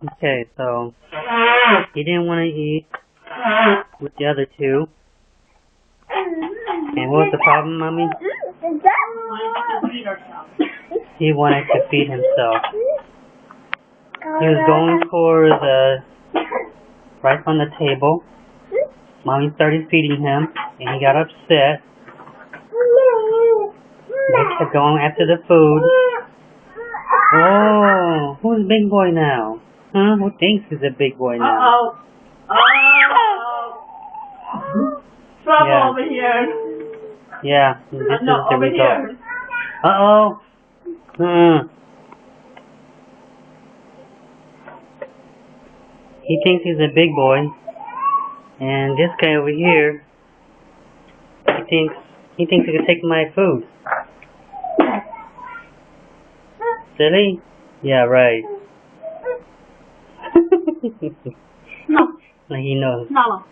Okay, so he didn't want to eat with the other two. And what was the problem, Mommy? He wanted to feed himself. He was going for the rice on the table. Mommy started feeding him, and he got upset. They kept going after the food. Oh, who's big boy now? Huh? Who thinks he's a big boy now? Trouble over here. Yeah, this is the over result. here. Uh-oh. He thinks he's a big boy. And this guy over here, he thinks he can take my food. Silly? Yeah, right. No. Like he knows. No.